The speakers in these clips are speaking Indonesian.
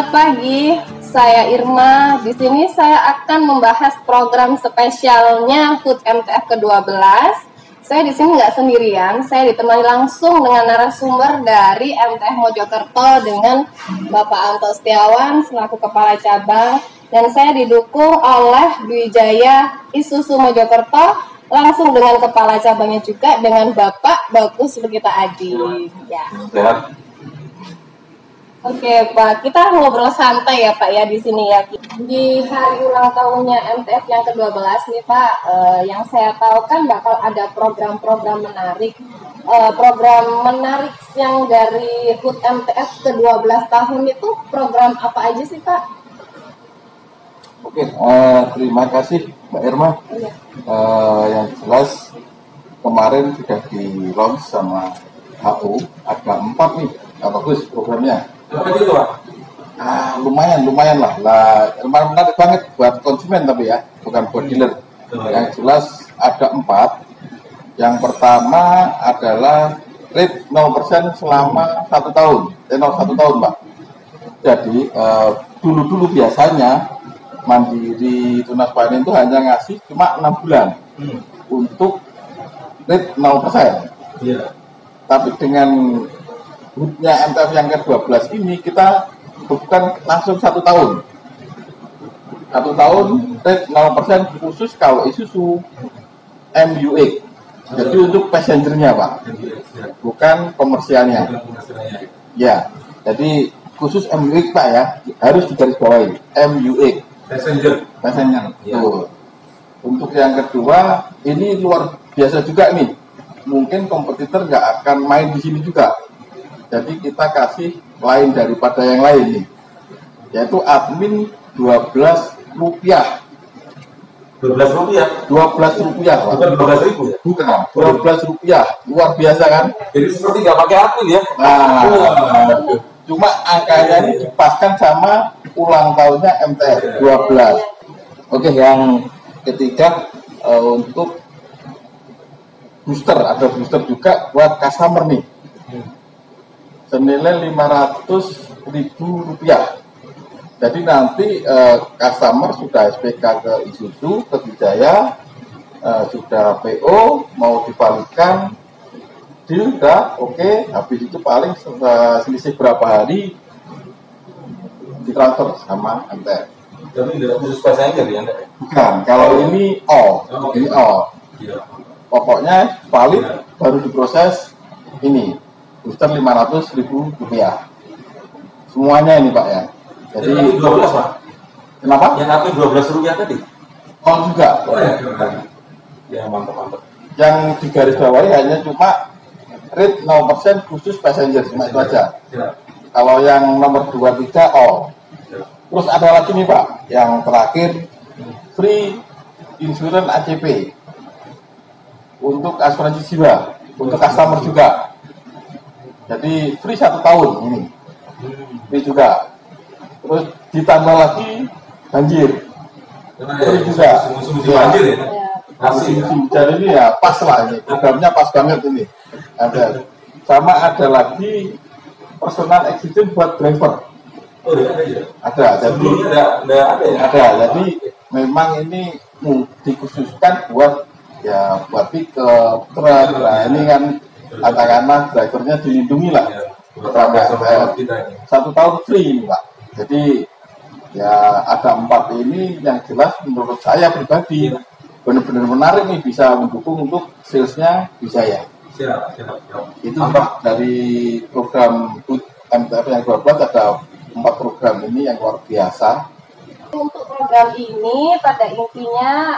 Selamat pagi, saya Irma. Di sini saya akan membahas program spesialnya HUT MTF ke-12. Saya di sini nggak sendirian, saya ditemani langsung dengan narasumber dari MTF Mojokerto dengan Bapak Anto Setiawan selaku Kepala Cabang, dan saya didukung oleh Dwijaya Isuzu Mojokerto langsung dengan Kepala Cabangnya juga dengan Bapak Bagus Lukita Adi. Ya. Oke Pak, kita ngobrol santai ya Pak ya di sini ya. Di hari ulang tahunnya MTF yang ke-12 nih Pak, yang saya tahu kan bakal ada program-program menarik. Program menarik yang dari HUT MTF ke-12 tahun itu program apa aja sih Pak? Oke, terima kasih Mbak Irma. Iya. Yang jelas kemarin sudah di launch sama HU, ada 4 nih, bagus programnya. Apa itu Pak? Lumayan lah. Lumayan menarik banget buat konsumen tapi ya, bukan buat dealer. Yang jelas ada 4. Yang pertama adalah rate 0% selama 1 tahun, tenor 1 tahun Pak. Jadi dulu biasanya Mandiri Tunas Panen itu hanya ngasih cuma 6 bulan untuk rate 0%. Iya. Tapi dengan HUT-nya MTF yang ke-12 ini kita bukan langsung 1 tahun. 1 tahun rate 0% khusus kalau Isuzu MUX. Jadi untuk passengernya Pak, bukan komersialnya. Ya, jadi khusus MUX Pak ya, harus digarisbawahi MUX. Passenger. Ya. Tuh. Untuk yang kedua, ini luar biasa juga nih. Mungkin kompetitor nggak akan main di sini juga. Jadi kita kasih lain daripada yang lain nih, yaitu admin 12 rupiah. 12 rupiah? 12 rupiah Pak. Bukan 12.000 ya? Bukan, 12 rupiah. Luar biasa kan? Jadi seperti nggak pakai akun ya? Nah, cuma angkanya ini dipaskan sama ulang tahunnya MTF 12. Oke, yang ketiga untuk booster, ada booster juga buat customer nih, senilai Rp500.000. Jadi nanti customer sudah SPK ke Isuzu, ke Dwijaya, sudah PO, mau dibalikkan, deal udah oke, habis itu paling selisih berapa hari ditransfer sama MTF. Tapi tidak khusus passenger ya? Bukan, kalau ini all, ini all. Iya. Pokoknya valid baru diproses ini booster Rp500.000. Semuanya ini Pak ya. Jadi Jadi 12 Pak? kenapa? Yang satu 12 rupiah tadi? All juga. Oh ya, ya mantap. Yang digarisbawahi hanya cuma rate 0% khusus passenger, cuma itu aja. Ya. Kalau yang nomor 2, 3 all. Ya. Terus ada lagi nih Pak, yang terakhir free insurance ACP untuk asuransi jiwa, untuk customer juga. Jadi free 1 tahun ini, free juga. Terus ditambah lagi banjir, free juga. Musim banjir ya? Musim hujan ini ya pas lah ini, programnya pas banget ini. Ada, sama ada lagi personal accident buat driver. Oh ya, ada ya? Ada, jadi Sebelumnya ada ya? ada. Jadi memang ini dikhususkan buat ya buat pickup, truk. Nah ini kan katakanlah drivernya dilindungi lah. Terhadap kita ini. 1 tahun free ini Pak. Jadi ya ada 4 ini yang jelas menurut saya pribadi benar-benar menarik nih, bisa mendukung untuk salesnya Dwijaya. Siap. Itu Pak, dari program HUT MTF yang 12 ada 4 program ini yang luar biasa. Untuk program ini pada intinya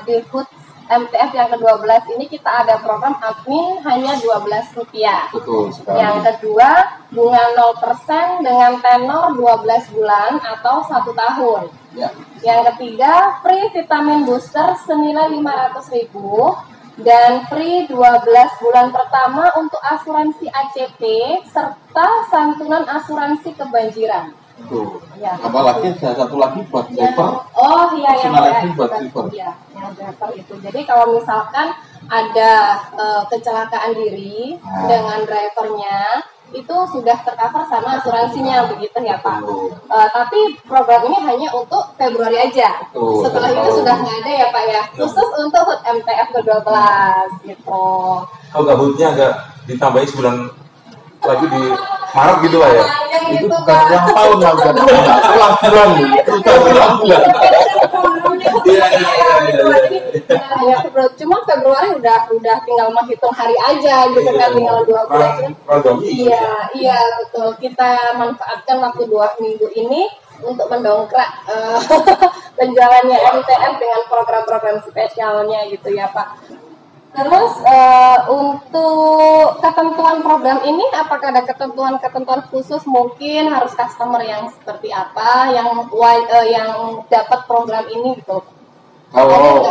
di HUT MTF yang ke-12 ini kita ada program admin hanya Rp12. Betul sekali. Yang kedua, bunga 0% dengan tenor 12 bulan atau 1 tahun. Ya. Yang ketiga, free vitamin booster senilai Rp500.000 dan free 12 bulan pertama untuk asuransi ACP serta santunan asuransi kebanjiran. Tuh. Ya. Apalagi ada satu lagi buat driver. Yang Personal accident buat driver. ya, yang driver itu. Jadi kalau misalkan ada kecelakaan diri dengan drivernya, itu sudah tercover sama asuransinya begitu ya Pak. Tapi program ini hanya untuk Februari aja. Setelah itu sudah nggak ada ya Pak ya. Khusus untuk HUT MTF ke-12 gitu. Oh, nggak HUT-nya agak ditambahin sebulan lagi di Maret gitu Pak ya? Itu bukan ulang tahun lah, bukan ulang bulan. Hanya Februari, cuma Februari udah tinggal menghitung hari aja gitu kan, tinggal 2 bulan. Iya betul. Kita manfaatkan waktu 2 minggu ini untuk mendongkrak penjualannya MTF dengan program-program spesialnya gitu ya Pak. Terus untuk ketentuan program ini, apakah ada ketentuan-ketentuan khusus, mungkin harus customer yang seperti apa yang dapat program ini gitu? Kalau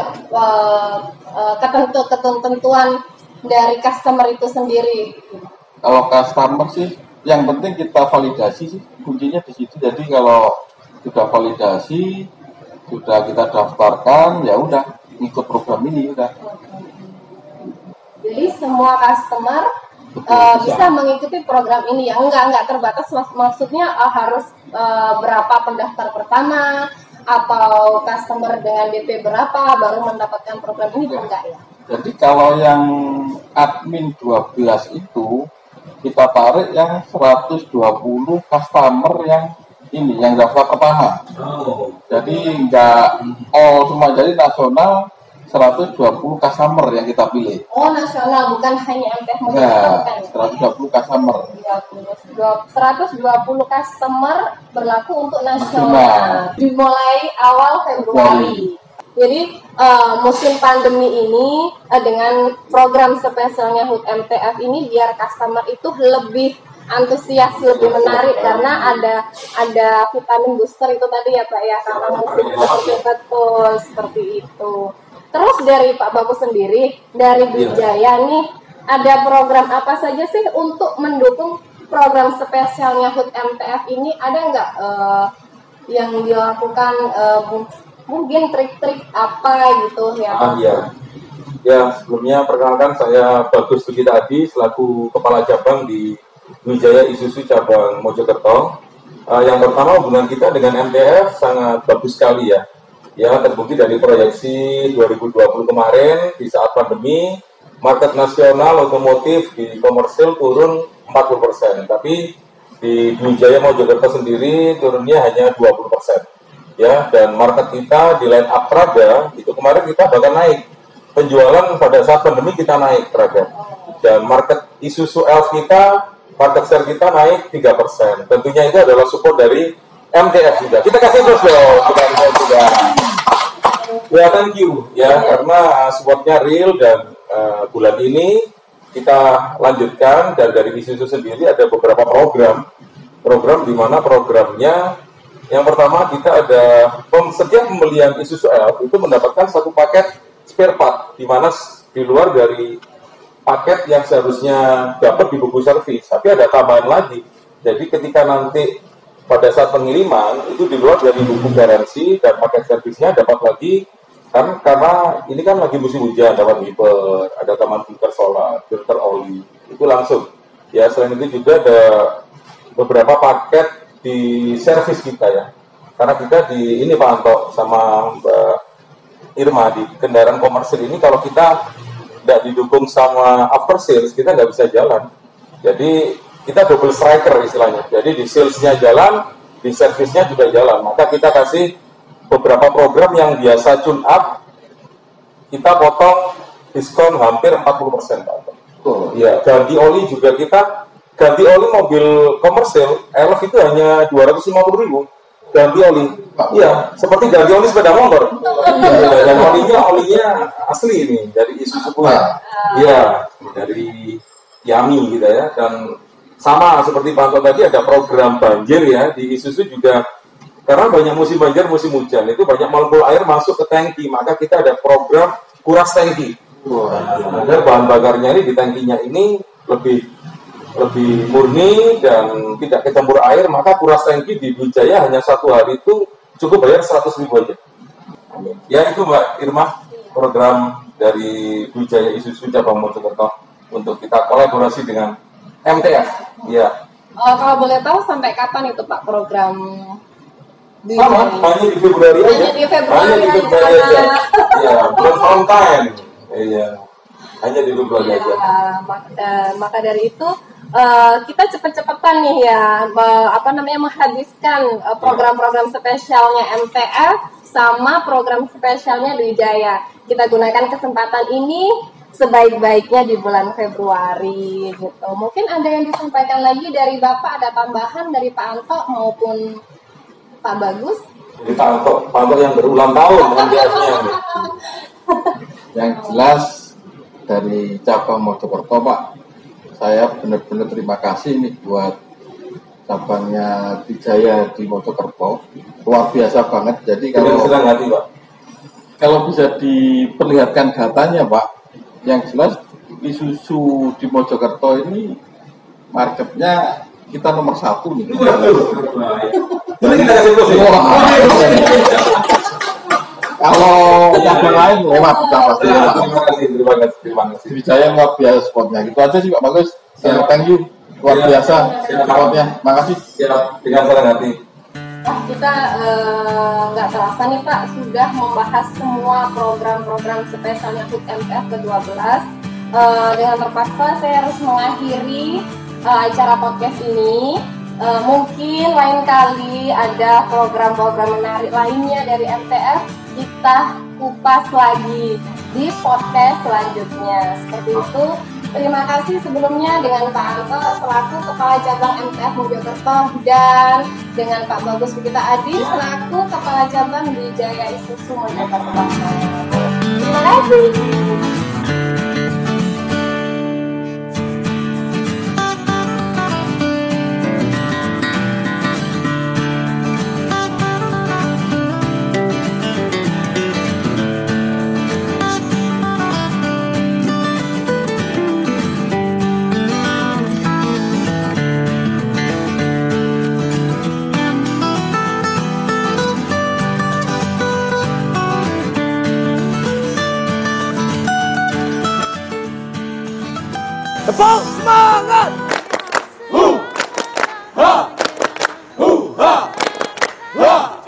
ketentuan dari customer itu sendiri. Kalau customer sih, yang penting kita validasi sih, kuncinya di situ. Jadi kalau sudah validasi, sudah kita daftarkan, ya udah ikut program ini udah. Jadi semua customer bisa mengikuti program ini ya, enggak terbatas, maksudnya harus berapa pendaftar pertama atau customer dengan DP berapa baru mendapatkan program ini, enggak ya? Jadi kalau yang admin 12 itu kita tarik yang 120 customer yang ini yang daftar pertama. Jadi enggak semua, jadi nasional 120 customer yang kita pilih. Oh, nasional, bukan hanya MTF Nah, 120 customer. 120 customer berlaku untuk nasional. Dimulai awal Februari. Jadi musim pandemi ini dengan program spesialnya HUT MTF ini biar customer itu lebih antusias, lebih menarik karena ada vitamin booster itu tadi ya Pak ya, karena musim betul seperti itu. Terus dari Pak Bagus sendiri, dari Wijaya nih, ada program apa saja sih untuk mendukung program spesialnya HUT MTF ini? Ada nggak yang dilakukan, mungkin trik-trik apa gitu ya? Ya, sebelumnya perkenalkan saya Bagus Sugitadi selaku Kepala Cabang di Wijaya Isuzu Cabang Mojokerto. Yang pertama, hubungan kita dengan MTF sangat bagus sekali ya. Ya, terbukti dari proyeksi 2020 kemarin di saat pandemi, market nasional otomotif di komersil turun 40%, tapi di Wijaya Mojokerto sendiri turunnya hanya 20%. Ya, dan market kita di line up Prada itu kemarin kita bahkan naik. Penjualan pada saat pandemi kita naik Prada. Dan market Isuzu Elf kita, market share kita naik 3%. Tentunya itu adalah support dari MTF juga. Kita kasih terus dong, kita juga. Ya, thank you ya, karena supportnya real dan bulan ini kita lanjutkan, dan dari Isuzu sendiri ada beberapa program di mana programnya yang pertama kita ada setiap pembelian Isuzu Elf itu mendapatkan satu paket spare part, di mana di luar dari paket yang seharusnya dapat di buku servis, tapi ada tambahan lagi. Jadi ketika nanti pada saat pengiriman itu di luar dari buku garansi dan paket servisnya dapat lagi, kan karena ini kan lagi musim hujan, dapat wiper, ada taman filter solar, filter oli, itu langsung. Ya, selain itu juga ada beberapa paket di servis kita ya, karena kita di ini Pak Anto sama Mbak Irma di kendaraan komersil ini, kalau kita tidak didukung sama after sales kita nggak bisa jalan. Jadi kita double striker istilahnya. Jadi di salesnya jalan, di servisnya juga jalan. Maka kita kasih beberapa program yang biasa tune up, kita potong diskon hampir 40%. Ya, ganti oli juga kita, ganti oli mobil komersil, Elf itu hanya 250.000. Ganti oli, iya, seperti ganti oli sepeda motor. Dan olinya asli ini dari Isuzu punya, iya, dari Yami gitu ya. Dan sama seperti Pak Anto tadi ada program banjir ya di Isuzu juga, karena banyak musim banjir, musim hujan itu banyak molekul air masuk ke tangki, maka kita ada program kuras tangki. Agar bahan bakarnya ini di tangkinya ini lebih murni dan tidak kecampur air, maka kuras tangki di Wijaya hanya 1 hari itu cukup bayar 100.000 aja. Ya itu Mbak Irma, program dari Wijaya Isuzu Cabang Mojokerto untuk kita kolaborasi dengan MTF, ya. Kalau boleh tahu sampai kapan itu Pak program? Sama, hanya di Februari aja. Hanya di Februari aja. Iya, belum Valentine. Iya, hanya di Februari aja. Maka dari itu kita cepet-cepetan nih ya, menghabiskan program-program spesialnya MTF sama program spesialnya Wijaya. Kita gunakan kesempatan ini sebaik-baiknya di bulan Februari gitu. Mungkin ada yang disampaikan lagi dari Bapak, ada tambahan dari Pak Anto maupun Pak Bagus? Jadi Pak Anto yang berulang tahun MTF-nya. Yang jelas dari cabang Mojokerto Pak, saya benar-benar terima kasih nih buat cabangnya Wijaya di Mojokerto, luar biasa banget. Jadi kalau bisa diperlihatkan datanya Pak, yang jelas Isuzu di Mojokerto ini marketnya kita nomor 1 nih. Kalau cabang lain lewat kita pasti lewat. Terima kasih. Wijaya luar biasa spotnya. Gitu aja sih Pak Bagus. Thank you. Luar biasa spotnya. Makasih. Siap, dengan senang hati. Kita nggak terasa nih Pak sudah membahas semua program-program spesialnya HUT MTF ke-12. Dengan terpaksa saya harus mengakhiri acara podcast ini. Mungkin lain kali ada program-program menarik lainnya dari MTF, kita kupas lagi di podcast selanjutnya. Seperti itu. Terima kasih sebelumnya dengan Pak Anto selaku Kepala Cabang MTF Mojokerto dan dengan Pak Bagus Bukita Adi selaku Kepala Cabang Wijaya Isuzu Mojokerto. Terima kasih. Tepuk semangat!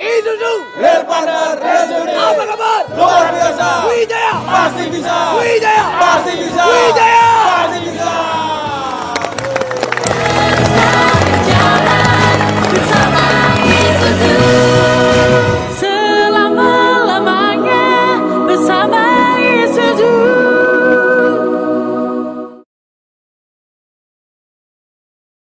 Isuzu Rail Partner Regional. Apa kabar? Luar biasa. Wijaya pasti bisa. Wijaya pasti bisa. Wijaya.